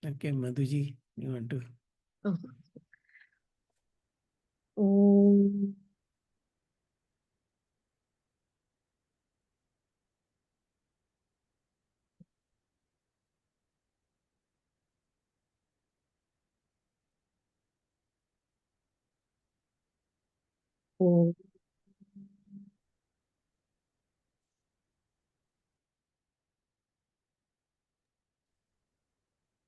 Okay, Madhuji, you want to? Om Om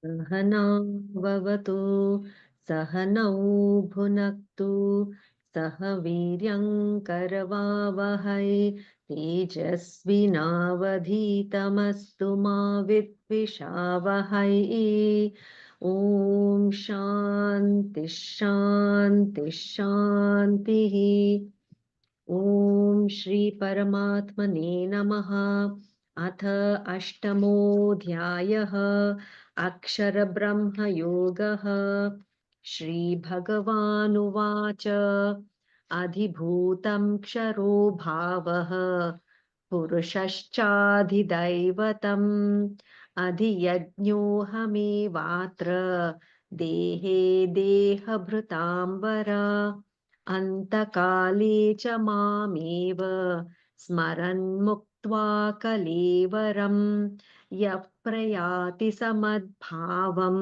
Sahana Bhavatu Sahanau Bhunaktu Sahaviryam Karavavahai Tejasvinavadhitamastu ma Vidvishavahai. Om Shanti Shanti Shanti. Om Shri Paramatmane Namaha. अथ अष्टमोऽध्यायः अक्षर ब्रह्म योगः श्रीभगवानुवाच अधिभूतं क्षरो भावः पुरुषश्चाधिदैवतम् अधियज्ञोऽहमेवात्र देहे देहभृतां वर अन्तकाले च मामेव स्मरन् मुक्त्वा कलेवरम् यः प्रयाति समद्भावं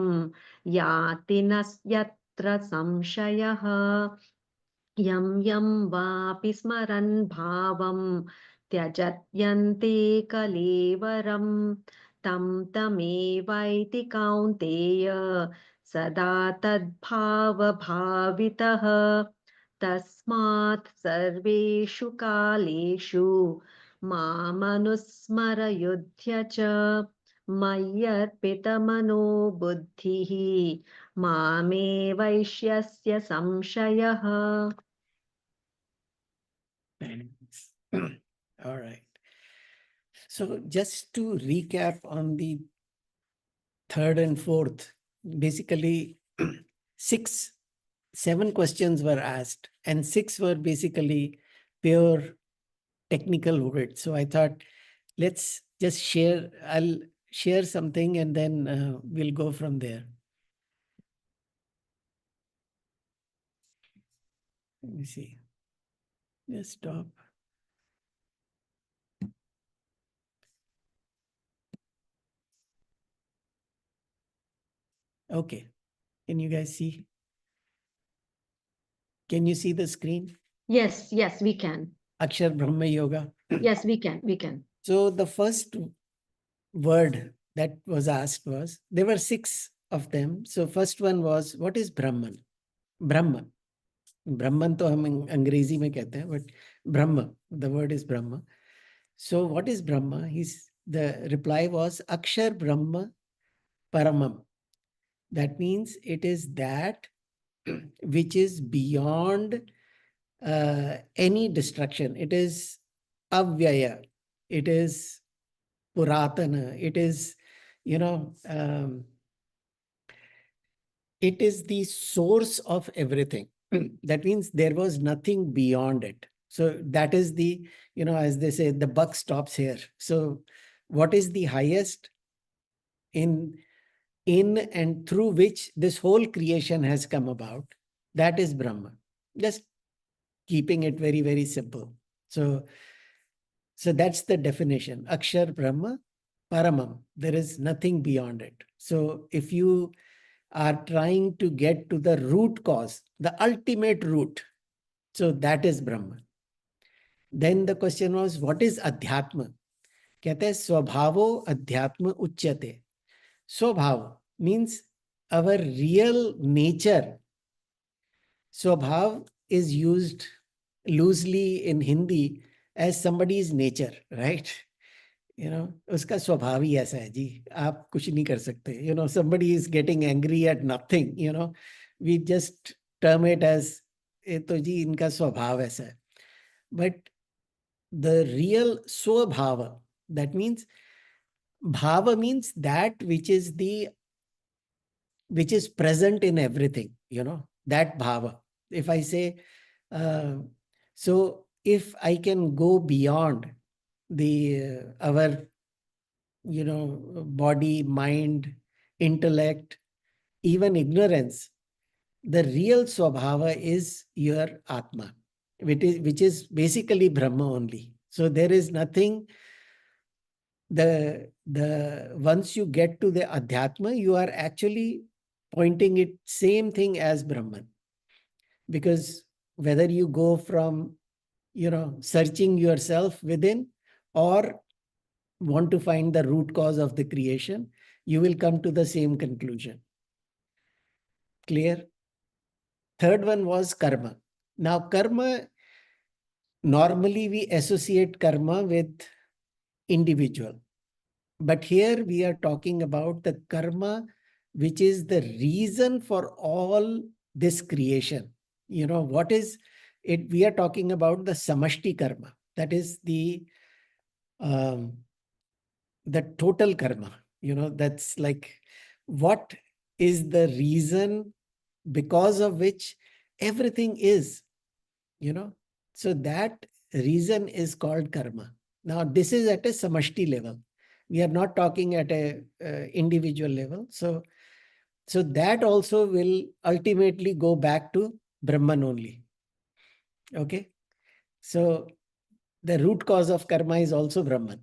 याति न यत्र संशयः यं यं वापि स्मरन् भावं त्यजत्यन्ते कलेवरं तं तमेवैति कौन्तेय सदा तद्भावभावितः तस्मात् सर्वेषु कालेषु मामनुस्मरयुध्य च मय्यर्पितमनो बुद्धिः मामे वैश्यस्य संशयः. Thanks. All right. So just to recap on the third and fourth, basically 7 questions were asked and 6 were basically pure technical words. So I thought, let's just I'll share something and then we'll go from there. Let me see. Just stop. Okay. Can you guys see? Can you see the screen? Yes, we can. Akshar Brahma Yoga. Yes, we can. So the first word that was asked was, there were 6 of them. So first one was, what is Brahman? Brahman. Brahman to hum अंग्रेजी में कहते हैं, but Brahma, the word is Brahma. So what is Brahma? The reply was Akshar Brahma Paramam. That means it is that which is beyond any destruction. It is avyaya. It is puratana. It is, it is the source of everything. That means there was nothing beyond it. So that is the, as they say, the buck stops here. So what is the highest in and through which this whole creation has come about? That is Brahma. Just keeping it very, very simple. So that's the definition. Akshar Brahma Paramam. There is nothing beyond it. So if you are trying to get to the root cause, the ultimate root, so that is Brahman. Then the question was, what is Adhyatma? कहते हैं स्वभावो अध्यात्म उच्यते. Swabhav means our real nature. Swabhav is used loosely in Hindi as somebody's nature, right? उसका स्वभाव ही ऐसा है जी, आप कुछ नहीं कर सकते. Somebody is getting angry at nothing, we just term it as ये तो जी इनका स्वभाव ऐसा है. But the real swabhava, that means bhava means that which is present in everything, that bhava. If I say, so if I can go beyond the our body, mind, intellect, even ignorance, the real Swabhava is your Atma, which is basically Brahma only. So there is nothing, the once you get to the Adhyatma, you are actually pointing it same thing as Brahman. Because whether you go from, searching yourself within, or want to find the root cause of the creation, you will come to the same conclusion. Clear? Third one was karma. Now, karma, normally we associate karma with individual. But here we are talking about the karma, which is the reason for all this creation. What is it? We are talking about the samashti karma. That is um, the total karma. That's like, what is the reason because of which everything is, so that reason is called karma. Now, this is at a samashti level. We are not talking at a individual level. So that also will ultimately go back to Brahman only. Okay. So the root cause of karma is also Brahman.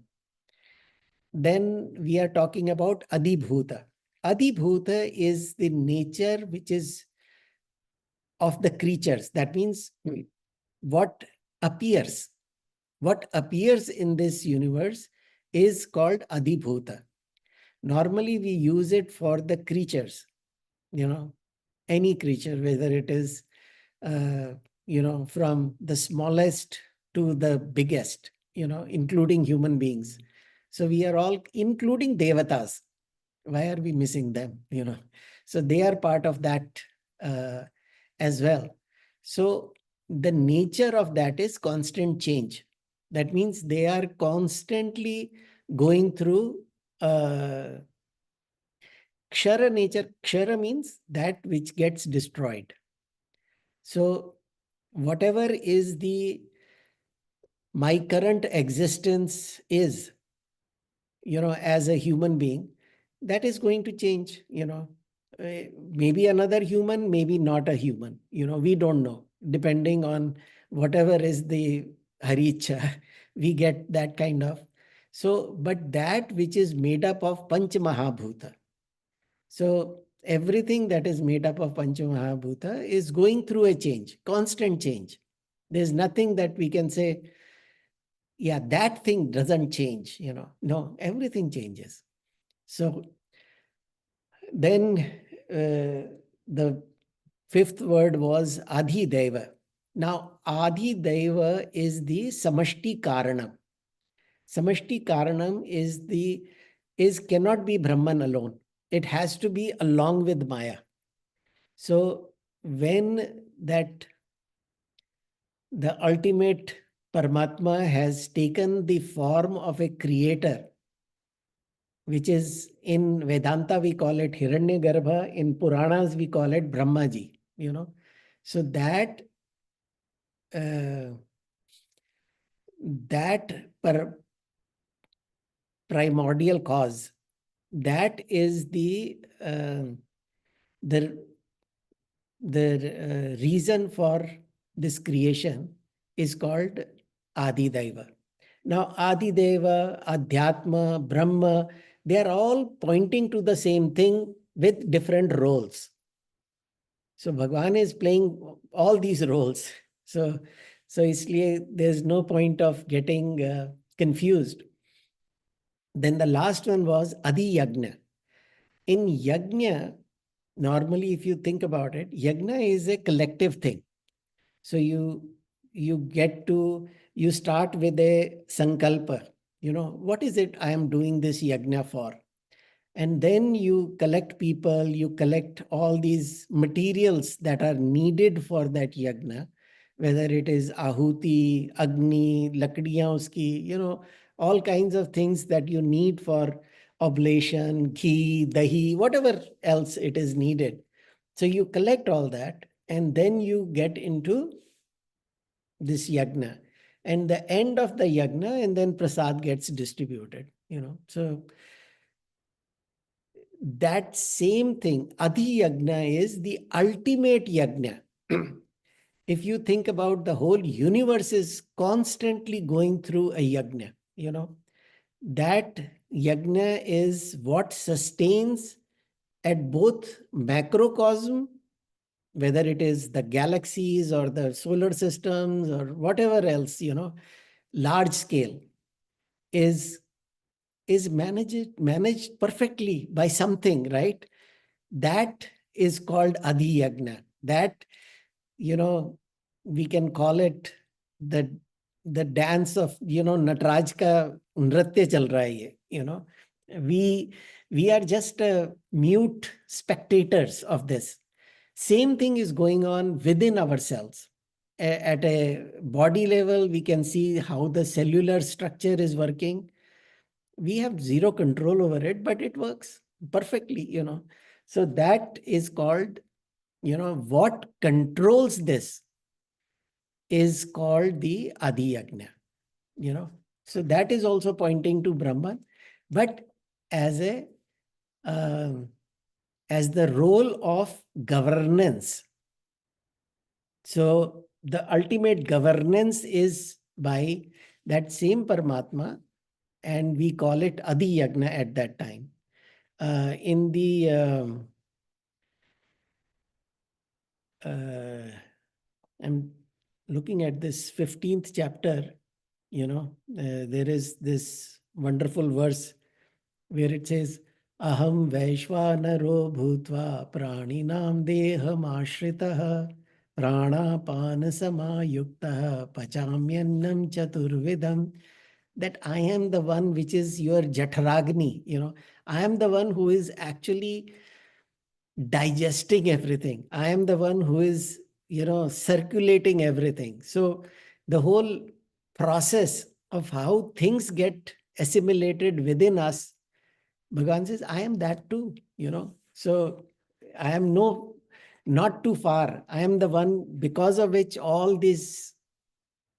Then we are talking about Adhibhuta. Adhibhuta is the nature which is of the creatures. That means what appears. What appears in this universe is called Adhibhuta. Normally, we use it for the creatures, any creature, whether it is, from the smallest to the biggest, including human beings. So we are all, including devatas. Why are we missing them? So they are part of that uh, as well. So the nature of that is constant change. That means they are constantly going through Kshara nature. Kshara means that which gets destroyed. So whatever is my current existence is, as a human being, that is going to change, maybe another human, maybe not a human, we don't know, depending on whatever is the haricha, we get that kind of. So, but that which is made up of Panch Mahabhuta. So everything that is made up of Panch Mahabhuta is going through a change, constant change. There's nothing that we can say, yeah, that thing doesn't change, No, everything changes. So then the fifth word was Adhidaiva. Now, Adhidaiva is the Samashti Karanam. Samashti Karanam is cannot be Brahman alone. It has to be along with Maya. So when that the ultimate Paramatma has taken the form of a creator, which is in Vedanta, we call it Hiranyagarbha. In Puranas, we call it Brahmaji, So uh, that primordial cause, that is the reason for this creation is called Adhidaiva. Now, Adhideva, Adhyatma, Brahma, they are all pointing to the same thing with different roles. So Bhagwan is playing all these roles. So there's no point of getting confused. Then the last one was Adhiyajna. In Yajna, normally if you think about it, Yajna is a collective thing. So you start with a sankalpa. What is it I am doing this yajna for? And then you collect people, you collect all these materials that are needed for that yajna, whether it is ahuti, agni, lakdiyan uski, all kinds of things that you need for oblation, ghee, dahi, whatever else it is needed. So you collect all that, and then you get into this yajna. And the end of the yajna, and then prasad gets distributed. So that same thing, Adhiyajna, is the ultimate yajna. If you think about, the whole universe is constantly going through a yajna, that yajna is what sustains at both macrocosm, whether it is the galaxies or the solar systems or whatever else, large scale, is managed perfectly by something, right? That is called Adhiyajna. That, we can call it the dance of, Nataraj ka nritya chal raha hai ye, we we are just mute spectators of this. Same thing is going on within ourselves. At a body level, we can see how the cellular structure is working. We have zero control over it, but it works perfectly. So that is called, what controls this is called the Adhiyajna. So that is also pointing to Brahman, but as a um, as the role of governance. So the ultimate governance is by that same Paramatma, and we call it Adhiyajna at that time. In the I'm looking at this 15th chapter, there is this wonderful verse where it says, Aham Vaishvanaro Bhutva Praninam Deham Ashritah Pranapana Samayukta Pachamyannam Chaturvidam. That I am the one which is your Jatharagni, I am the one who is actually digesting everything. I am the one who is, circulating everything. So the whole process of how things get assimilated within us, Bhagavan says, I am that too. So I am not too far. I am the one because of which all these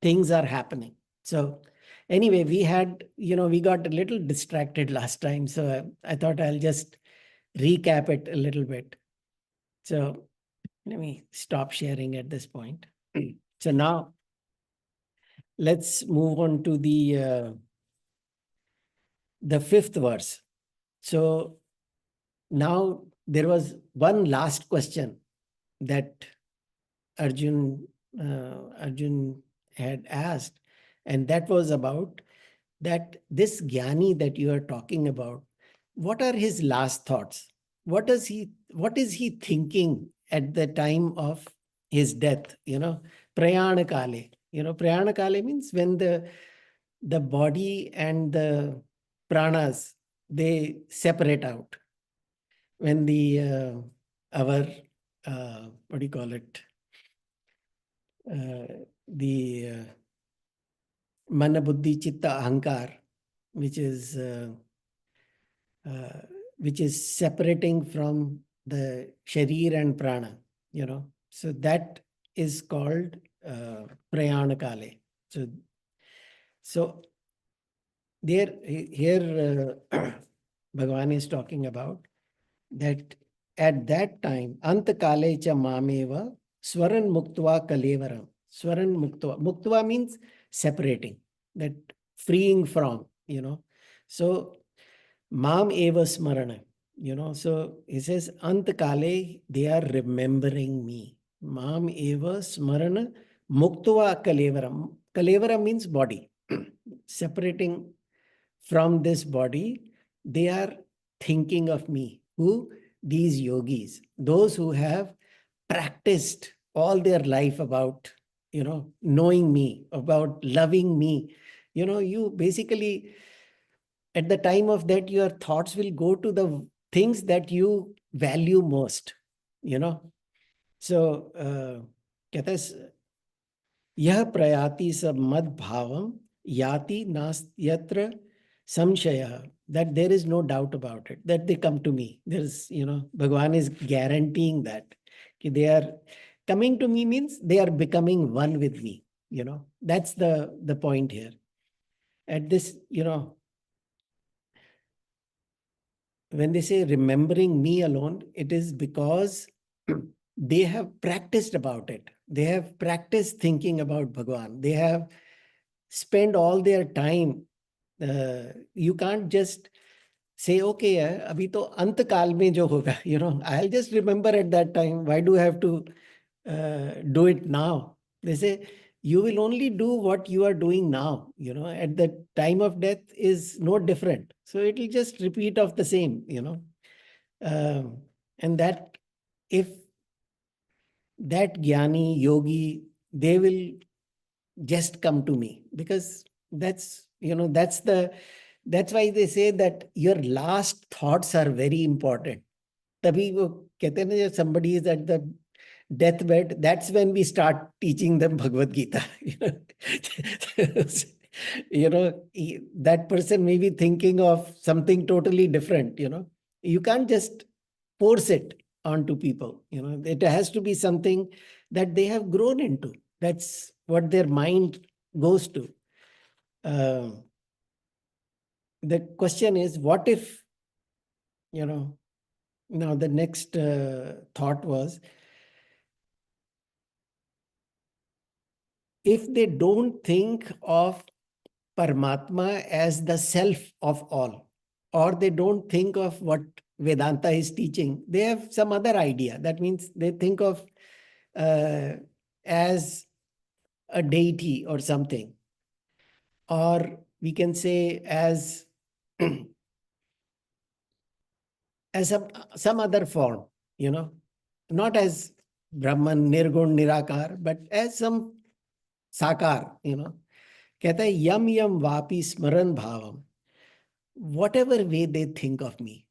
things are happening. So anyway, we got a little distracted last time. So I thought I'll just recap it a little bit. So let me stop sharing at this point. So now let's move on to the fifth verse. So now there was one last question that Arjun had asked, and that was about that this Jnani that you are talking about, what are his last thoughts? What is he thinking at the time of his death? Prayana kale. Prayana kale means when the body and the pranas, they separate out. When our what do you call it? The mana buddhi chitta ahankar, which is separating from the sharir and prana, so that is called prayana kale. So there, here Bhagavan is talking about that at that time, antakale cha mameva swaran muktva kalevaram. Swaran muktva. Muktva means separating, that freeing from, So mam eva smarana, So he says, antakale, they are remembering me. Mam eva smarana muktva kalevaram. Kalevara means body. Separating from this body, they are thinking of me. Who? These yogis, those who have practiced all their life about, knowing me, about loving me. You basically, at the time of that, your thoughts will go to the things that you value most, So, कहता है, यह प्रयाति सब मद भावम yati nastyatra samshaya, that there is no doubt about it, that they come to me. There's, Bhagavan is guaranteeing that they are coming to me, means they are becoming one with me. That's the point here. At this, when they say remembering me alone, it is because they have practiced about it. They have practiced thinking about Bhagwan. They have spent all their time. You can't just say, okay, abhi to ant kaal mein jo hoga, I'll just remember at that time. Why do I have to do it now? They say, you will only do what you are doing now, at the time of death is no different. So it will just repeat of the same. Um, and that if that jnani, yogi, they will just come to me, because that's why they say that your last thoughts are very important. तभी वो कहते हैं ना, जब somebody is at the deathbed, that's when we start teaching them Bhagavad Gita. That person may be thinking of something totally different. You can't just force it onto people. It has to be something that they have grown into. That's what their mind goes to. The question is, what if, now the next thought was, if they don't think of Paramatma as the self of all, or they don't think of what Vedanta is teaching, they have some other idea. That means they think of as a deity or something, or we can say as as some other form, not as Brahman, Nirgun, Nirakar, but as some Sakar, कहता है यम यम वापि स्मरण भावम, whatever way they think of me,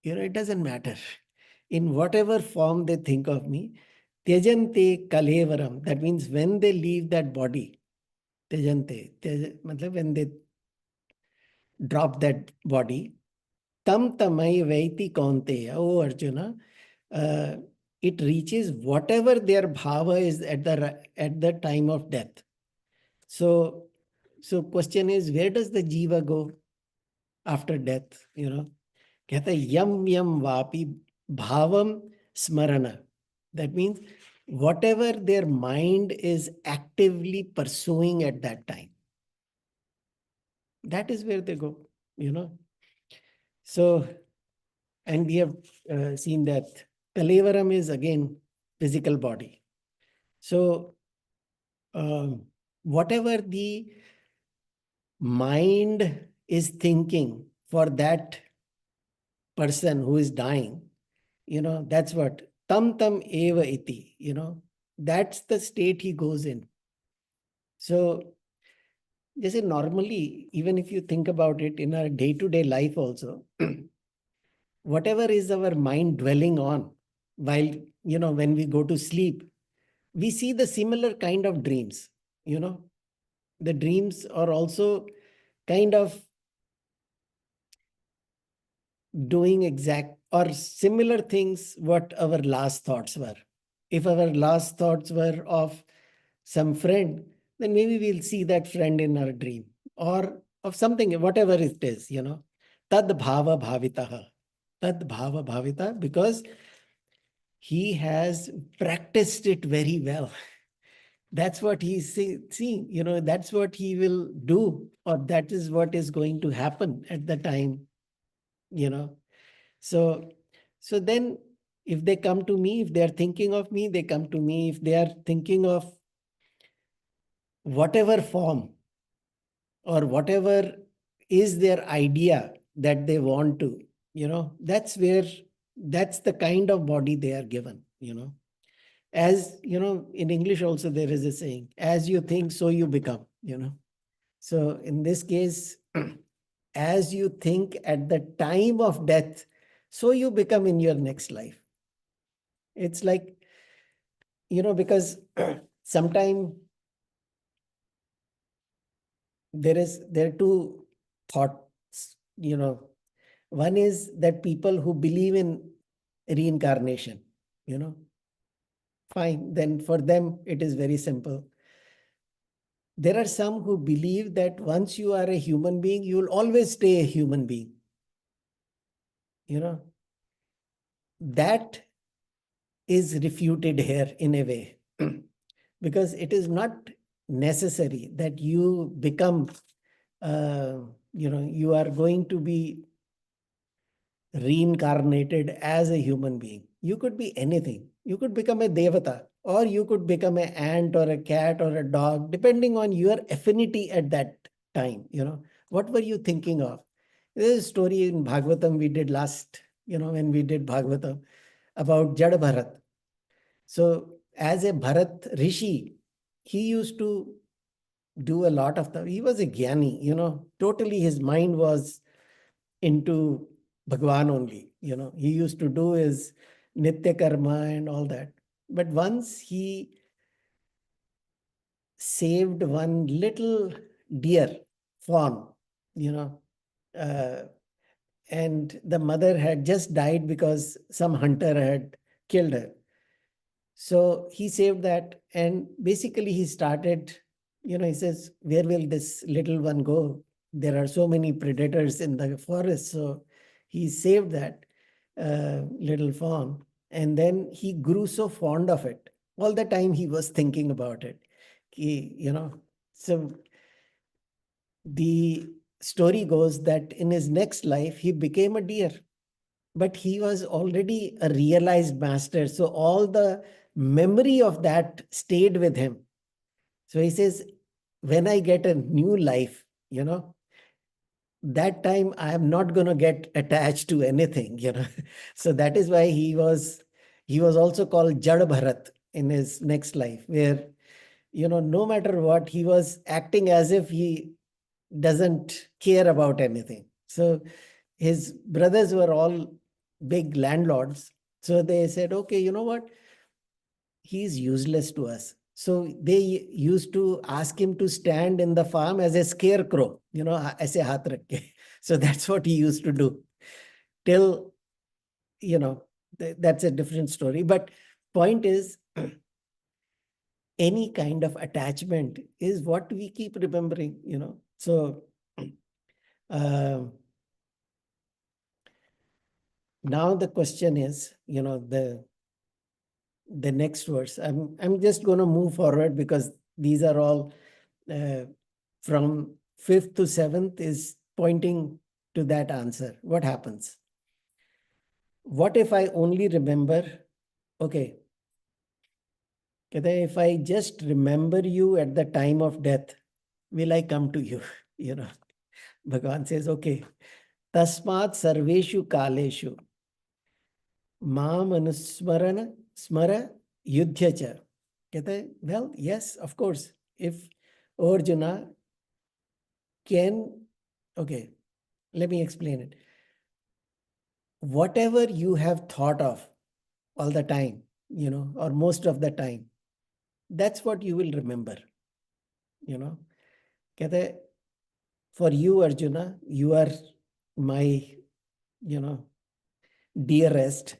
it doesn't matter. In whatever form they think of me, त्यजन्ते kalevaram, that means when they leave that body, त्यजन्ते, matlab when they drop that body, tam tamai vaiti kaunteya, oh Arjuna, uh, it reaches whatever their bhava is at the time of death. So question is, where does the jiva go after death? कहता है yam yam vapi bhavam smarana. That means whatever their mind is actively pursuing at that time, that is where they go. So, and we have seen that Kalevaram is again physical body. So whatever the mind is thinking for that person who is dying, that's what tam tam eva iti, that's the state he goes in. So just normally, even if you think about it in our day-to-day life also, whatever is our mind dwelling on while, when we go to sleep, we see the similar kind of dreams. The dreams are also kind of doing exact or similar things what our last thoughts were. If our last thoughts were of some friend, then maybe we'll see that friend in our dream, or of something, whatever it is, Tad bhava bhavitaha. Tad bhava bhavita, because he has practiced it very well. That's what he's seeing, that's what he will do, or that is what is going to happen at the time, So, then if they come to me, if they are thinking of me, they come to me. If they are thinking of whatever form or whatever is their idea that they want to, that's the kind of body they are given, As in English also there is a saying, as you think, so you become, So in this case, as you think at the time of death, so you become in your next life. It's like, because sometime there are two thoughts, One is that people who believe in reincarnation, fine, then for them it is very simple. There are some who believe that once you are a human being, you will always stay a human being. that is refuted here in a way. Because it is not necessary that you become, you are going to be reincarnated as a human being. You could be anything. You could become a devata, or you could become an ant or a cat or a dog, depending on your affinity at that time. What were you thinking of? There's a story in Bhagavatam we did last, when we did Bhagavatam, about Jada Bharat. So as a Bharat Rishi, he used to do a lot of the, he was a jnani, totally his mind was into Bhagwan only. He used to do his Nitya Karma and all that. But once he saved one little deer, fawn, you know, uh, and the mother had just died because some hunter had killed her. So he saved that, and basically he started, he says, where will this little one go? There are so many predators in the forest. So he saved that little fawn, and then he grew so fond of it. All the time he was thinking about it. So the story goes that in his next life, he became a deer, but he was already a realized master. So all the memory of that stayed with him. So he says, when I get a new life, that time I am not going to get attached to anything. So that is why he was also called Jad Bharat in his next life, where, no matter what, he was acting as if he doesn't care about anything. So his brothers were all big landlords. So they said, okay, you know what? He's useless to us. So they used to ask him to stand in the farm as a scarecrow, aise haath rakh ke. So that's what he used to do till, that's a different story. But point is, any kind of attachment is what we keep remembering. So uh, now the question is, the next verse. I'm just going to move forward because these are all uh, from 5th to 7th is pointing to that answer. What happens? What if I only remember? Okay, if I just remember you at the time of death, will I come to you? Bhagavan says, okay, tasmat sarveshu kaleshu माम अनुस्मरण स्मर युद्ध च. कहते हैं, well, yes, of course, if Arjuna can, okay, let me explain it. Whatever you have thought of all the time, or most of the time, that's what you will remember. कहते हैं, for you, Arjuna, you are my, dearest.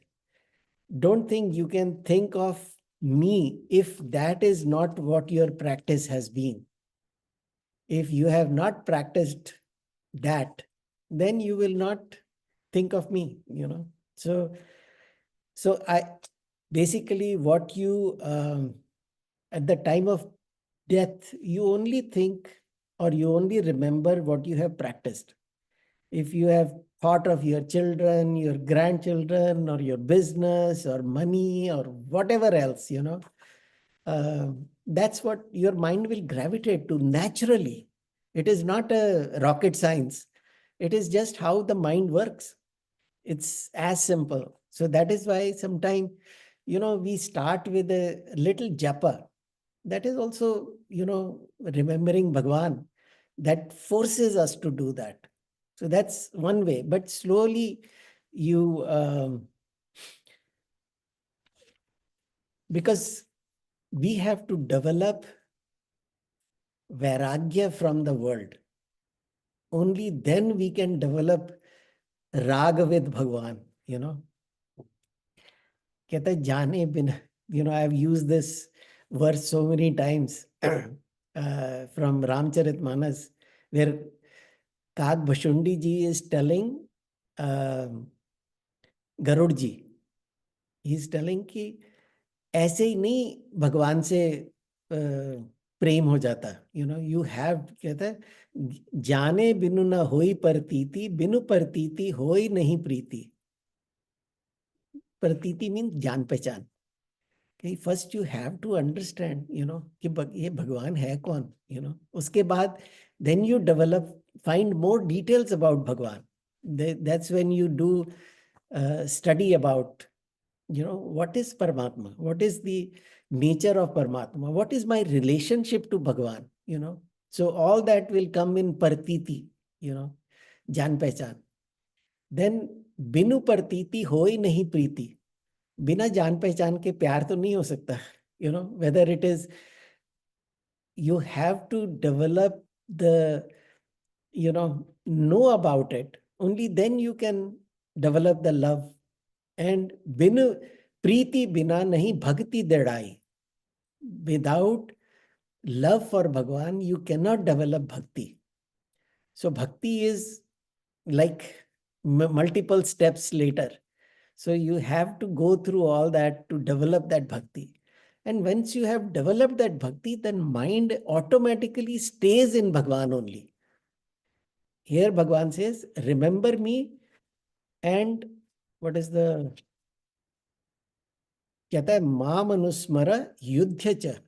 Don't think you can think of me if that is not what your practice has been. If you have not practiced that, then you will not think of me. So I basically, what you at the time of death, you only think or you only remember what you have practiced. If you have thought of your children, your grandchildren, or your business, or money, or whatever else, that's what your mind will gravitate to naturally. It is not a rocket science. It is just how the mind works. It's as simple. So that is why sometimes, we start with a little japa. That is also, remembering Bhagwan. That forces us to do that. So that's one way. But slowly you, because we have to develop vairagya from the world. Only then we can develop raga with Bhagwan, Kehta jane bin, I've used this verse so many times from Ramcharitmanas, where Kag Bhashundi ji is telling Garud ji, he is telling कि ऐसे ही नहीं भगवान से प्रेम हो जाता, you have, कहता है, जाने बिनु न होई प्रतीति, बिनु प्रतीति होई नहीं प्रीति। प्रतीति मीन जान पहचान। First you have to understand, कि ये भगवान है कौन, उसके बाद then you develop, find more details about Bhagwan. That's when you do study about, what is Paramatma, what is the nature of Paramatma, what is my relationship to Bhagwan, so all that will come in Partiti, Jan Pehchan. Then बिनु प्रतीति होई नहीं प्रीति, बिना जान पहचान के प्यार तो नहीं हो सकता, whether it is, you have to develop the, know about it, only then you can develop the love. And बिनु प्रीति बिना नहीं भक्ति दृढ़ाई, without love for Bhagwan you cannot develop bhakti. So bhakti is like multiple steps later, so you have to go through all that to develop that bhakti. And once you have developed that bhakti, then mind automatically stays in Bhagwan only. Here Bhagwan says, remember me, and what is the, कहता है माम अनुस्मर युद्ध च,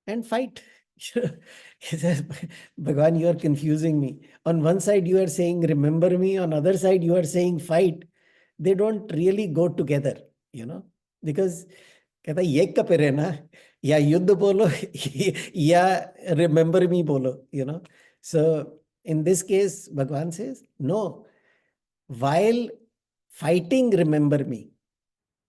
and fight. He says, Bhagwan, you are confusing me. On one side you are saying remember me, on other side you are saying fight. They don't really go together, because कहता है ये कब रहना, या युद्ध बोलो या remember me बोलो, So in this case Bhagwan says, no, while fighting remember me.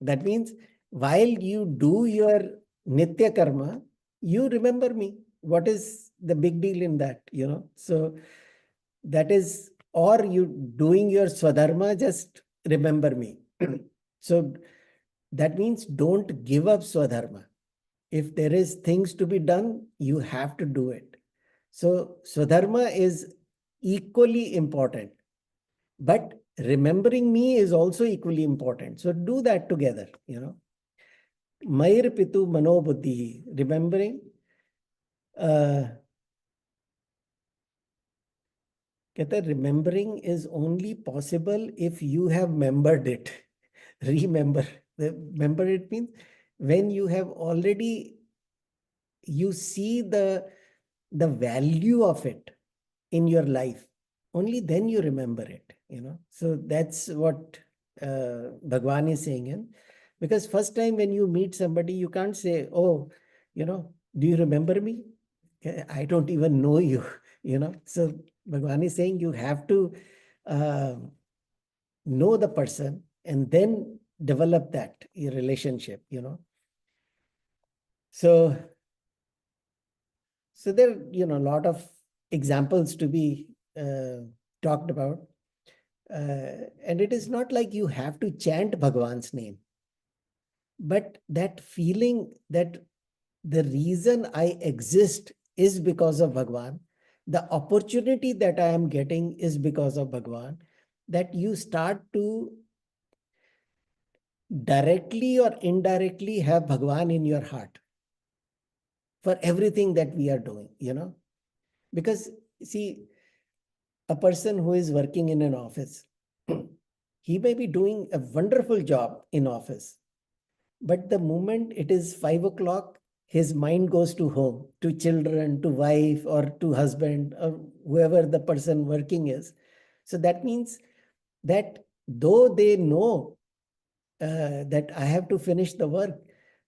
That means while you do your nitya karma, you remember me. What is the big deal in that, So that is, or you doing your swadharma, just remember me. So that means don't give up swadharma. If there is things to be done, you have to do it. So swadharma is equally important, but remembering me is also equally important. So do that together, Mair Pitu Manobuddhi, remembering. Remembering is only possible if you have remembered it. Remember it means when you have already, you see the value of it in your life, only then you remember it, So that's what Bhagwan is saying. Because first time when you meet somebody, you can't say, oh, do you remember me? I don't even know you, So Bhagwan is saying you have to know the person and then develop that your relationship, So there are, a lot of examples to be talked about. And it is not like you have to chant Bhagwan's name, but that feeling that the reason I exist is because of Bhagwan, the opportunity that I am getting is because of Bhagwan, that you start to directly or indirectly have Bhagwan in your heart for everything that we are doing, Because see, a person who is working in an office, he may be doing a wonderful job in office, but the moment it is 5 o'clock, his mind goes to home, to children, to wife, or to husband, or whoever the person working is. So that means that though they know that I have to finish the work,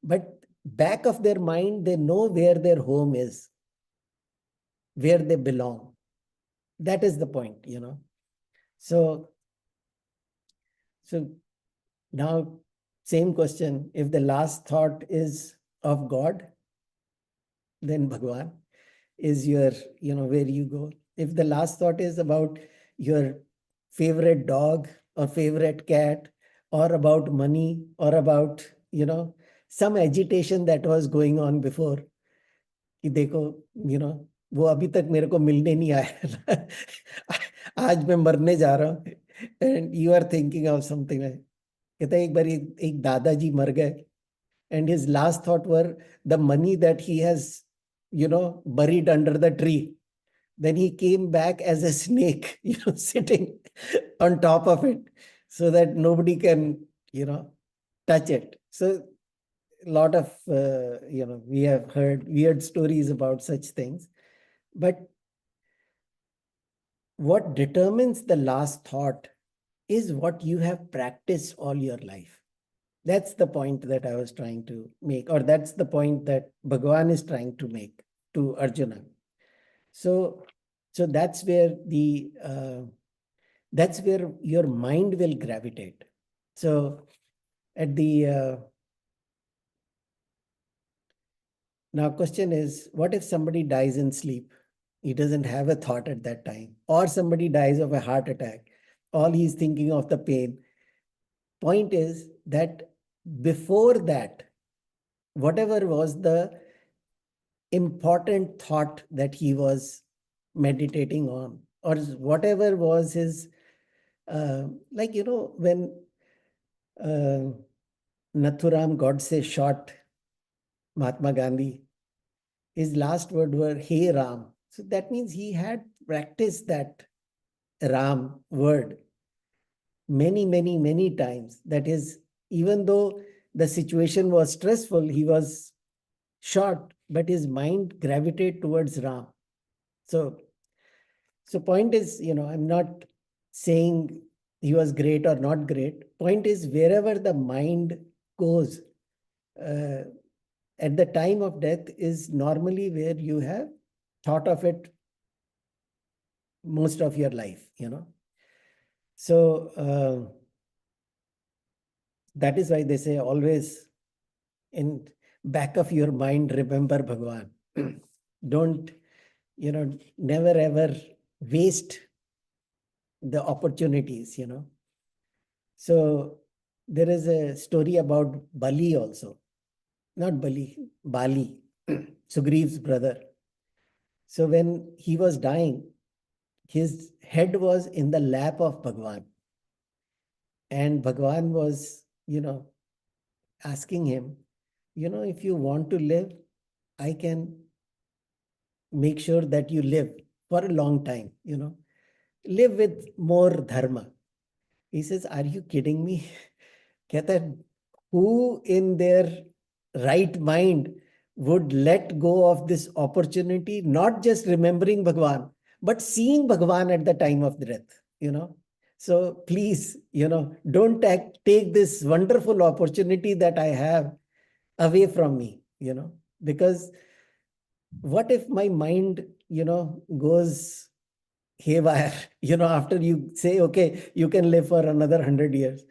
but back of their mind, they know where their home is, where they belong. That is the point, So now, same question, if the last thought is of God, then Bhagwan is your, where you go. If the last thought is about your favorite dog or favorite cat, or about money, or about, some agitation that was going on before, कि देखो, वो अभी तक मेरे को मिलने नहीं आया आज मैं मरने जा रहा हूँ, and you are thinking of something like, कहता है एक बार एक दादाजी मर गए, and his last thought were the money that he has, buried under the tree. Then he came back as a snake, sitting on top of it so that nobody can, touch it. So a lot of, we have heard weird stories about such things. But what determines the last thought is what you have practiced all your life. That's the point that I was trying to make, or that's the point that Bhagavan is trying to make to Arjuna. So, that's where that's where your mind will gravitate. So, at the now, question is, what if somebody dies in sleep? He doesn't have a thought at that time, or somebody dies of a heart attack. All he's thinking of the pain. Point is that before that, whatever was the important thought that he was meditating on, or whatever was his, like, when Nathuram Godse shot Mahatma Gandhi, his last word were, "Hey Ram." So that means he had practiced that Ram word many, many, many times. That is, even though the situation was stressful, he was shot, but his mind gravitated towards Ram. So, point is, I'm not saying he was great or not great. Point is, wherever the mind goes, at the time of death is normally where you have thought of it most of your life. So that is why they say always in back of your mind, remember Bhagwan. Don't, never ever waste the opportunities. So there is a story about Bali also. Not Bali, Bali, Sugriev's brother. So when he was dying, his head was in the lap of Bhagwan. And Bhagwan was, asking him, if you want to live, I can make sure that you live for a long time. Live with more dharma. He says, are you kidding me? कहता है, who in their right mind would let go of this opportunity, not just remembering Bhagwan, but seeing Bhagwan at the time of death. So please, don't take this wonderful opportunity that I have away from me, because what if my mind, goes haywire, after you say, okay, you can live for another 100 years,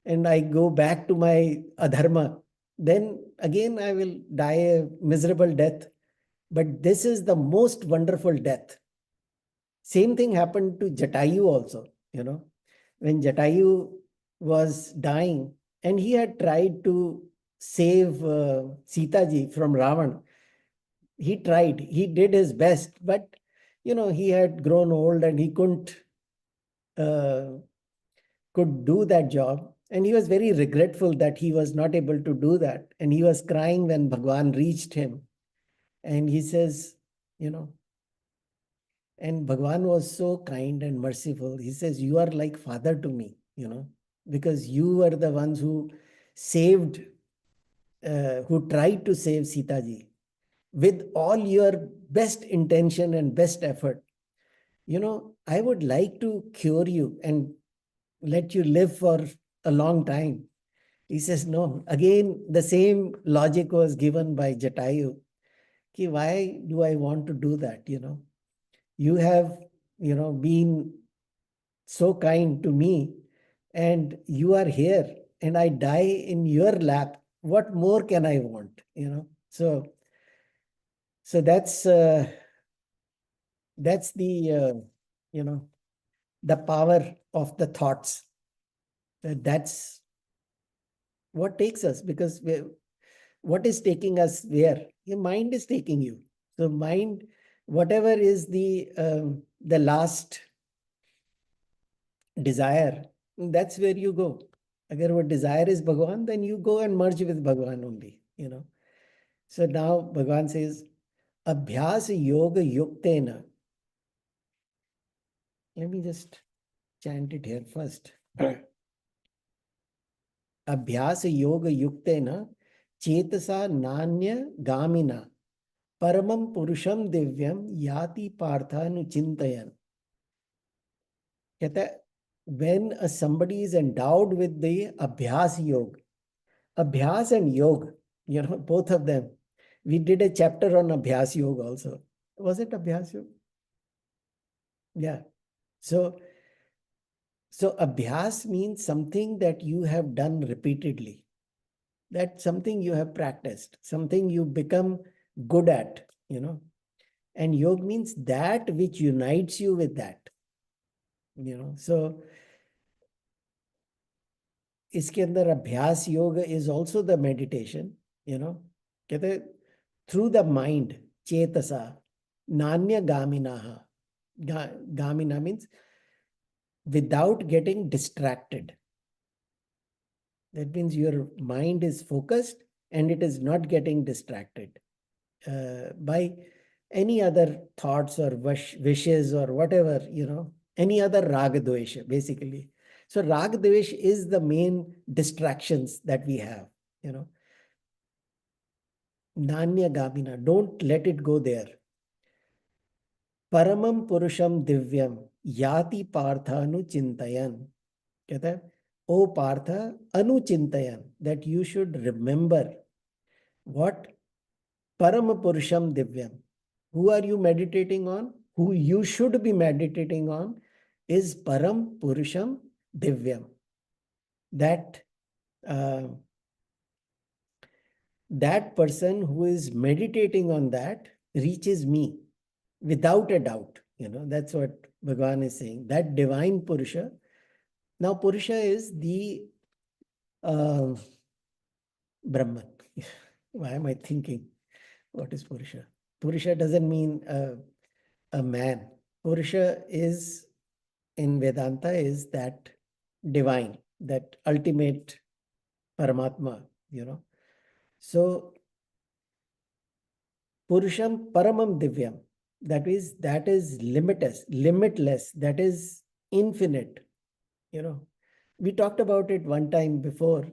and I go back to my adharma, then again I will die a miserable death. But this is the most wonderful death. Same thing happened to Jatayu also, when Jatayu was dying and he had tried to save Sita ji from Ravan. He tried, he did his best, but he had grown old and he uh, could do that job. And he was very regretful that he was not able to do that. And he was crying when Bhagwan reached him. And he says, you know, and Bhagwan was so kind and merciful. He says, you are like father to me, because you were the ones who saved, who tried to save Sita ji with all your best intention and best effort. I would like to cure you and let you live for a long time. He says, no. Again, the same logic was given by Jatayu. Ki, why do I want to do that? You have, been so kind to me, and you are here, and I die in your lap. What more can I want? So that's the the power of the thoughts. That's what takes us, because what is taking us where? Your mind is taking you. So mind, whatever is the last desire, that's where you go. Agar wo desire is Bhagwan, then you go and merge with Bhagwan only, So now Bhagwan says, Abhyas yoga yuktena. Let me just chant it here first. Abhyas yoga yuktena chetasa nanya gamina paramam purusham divyam yati parthanu chintayan. When somebody is endowed with the Abhyas yoga, Abhyas and yoga, both of them. We did a chapter on Abhyas yoga also. Was it Abhyas yoga? Yeah. So Abhyas means something that you have done repeatedly. That's something you have practiced, something you become good at, And yoga means that which unites you with that, So इसके अंदर अभ्यास योग is also the meditation, कहते through the mind, chetasa, nanya gaminaha. Gamina means without getting distracted. That means your mind is focused and it is not getting distracted by any other thoughts or wishes or whatever, any other raga dvesha, basically. So raga dvesh is the main distractions that we have, Nanya gamina, don't let it go there. Paramam purusham divyam yati partha anuchintayan. कहता है, O Partha, anuchintayan, that you should remember what Param Purusham Divyam. Who are you meditating on? Who you should be meditating on is Param Purusham Divyam. That person who is meditating on that reaches me without a doubt. That's what Bhagavan is saying. That divine Purusha. Now, Purusha is the Brahman. Why am I thinking? What is Purusha? Purusha doesn't mean a man. Purusha is, in Vedanta, is that divine, that ultimate Paramatma, So, Purusham Paramam Divyam, that is limitless, that is infinite, We talked about it one time before.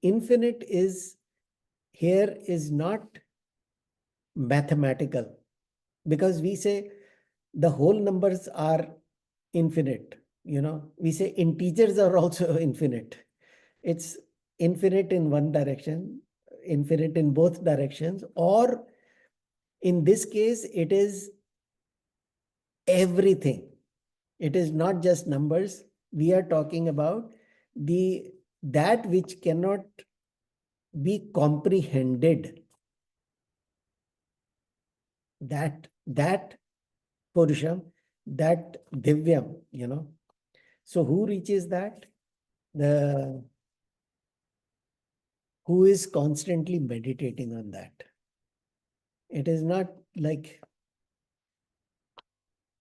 Infinite is here is not mathematical, because we say the whole numbers are infinite. We say integers are also infinite. It's infinite in one direction, infinite in both directions, or in this case, it is everything. It is not just numbers. We are talking about that which cannot be comprehended. That Purusham, that Divyam, So who reaches that? Who is constantly meditating on that. It is not like,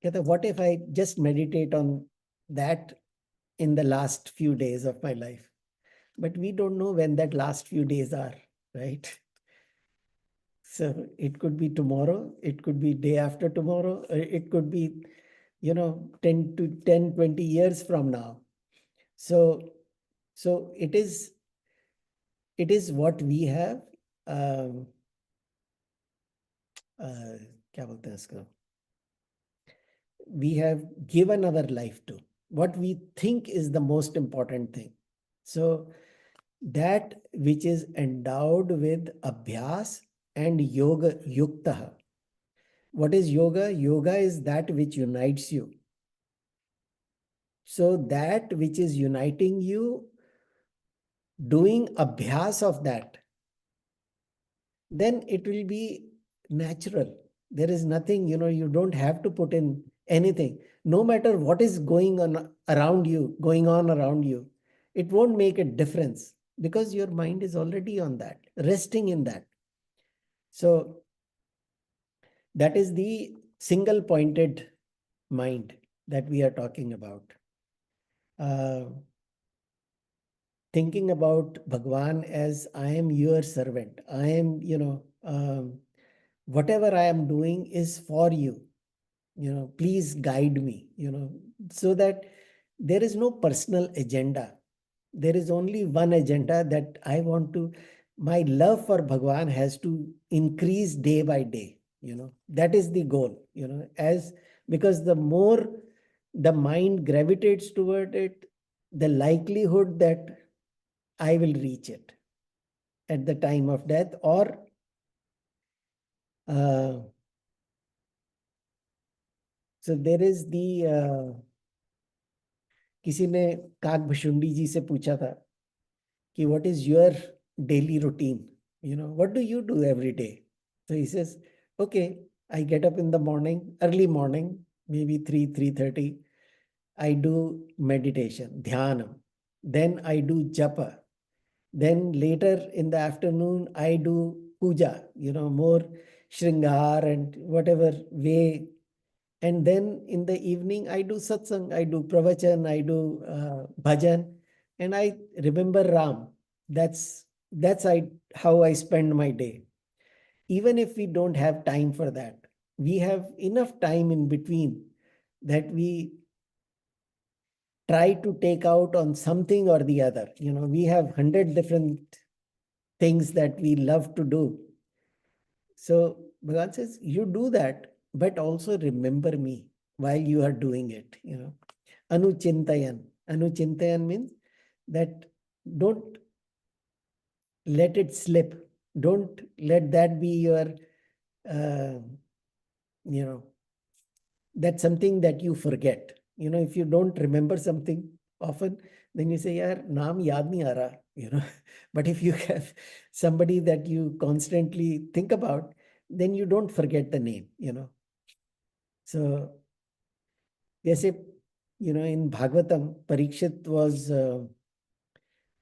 what if I just meditate on that in the last few days of my life? But we don't know when that last few days are, right? So it could be tomorrow, it could be day after tomorrow, it could be, 20 years from now. So it is what we have, क्या बोलते हैं इसको? We have given our life to, what we think is the most important thing. So that which is endowed with abhyas and yoga yukta. What is yoga? Yoga is that which unites you. So that which is uniting you, doing abhyas of that, then it will be natural. There is nothing, you don't have to put in anything. No matter what is going on around you, it won't make a difference because your mind is already on that, resting in that. So that is the single pointed mind that we are talking about. thinking about Bhagwan as I am your servant. I am, whatever I am doing is for you. Please guide me, so that there is no personal agenda. There is only one agenda, that I want to, my love for Bhagwan has to increase day by day. That is the goal, as because the more the mind gravitates toward it, the likelihood that I will reach it at the time of death, or uh, so there is the किसी ने काक भुशुंडी जी से पूछा था कि what is your daily routine? What do you do every day? So he says, okay, I get up in the morning, early morning, maybe 3:30. I do meditation, dhyanam. Then I do japa. Then later in the afternoon, I do puja, more shringar and whatever way. And then in the evening, I do satsang, I do pravachan, I do bhajan, and I remember Ram. That's how I spend my day. Even if we don't have time for that, we have enough time in between that we try to take out on something or the other. We have 100 different things that we love to do. So Bhagavan says, you do that, but also remember me while you are doing it. Anuchintayan. Anuchintayan means that don't let it slip. Don't let that be your, uh, you know, that's something that you forget. If you don't remember something often, then you say, yaar, naam yaad nahi aa raha, But if you have somebody that you constantly think about, then you don't forget the name. So, जैसे, in Bhagavatam, Parikshit was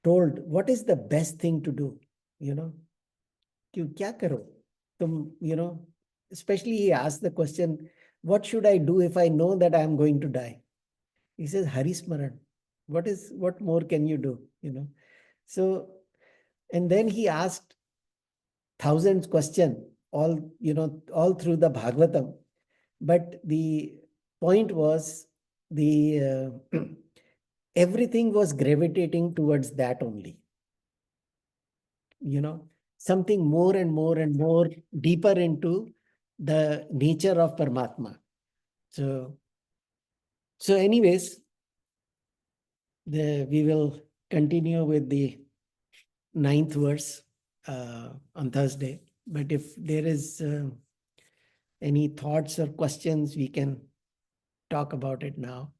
told, what is the best thing to do? कि क्या करो? तुम, especially he asked the question, what should I do if I know that I am going to die? He says, Hari Smaran. What more can you do? So, and then he asked thousands question, all through the Bhagavatam. But the point was, the everything was gravitating towards that only. Something more and more and more deeper into the nature of Paramatma. So anyways, we will continue with the 9th verse on Thursday. But if there is any thoughts or questions, we can talk about it now.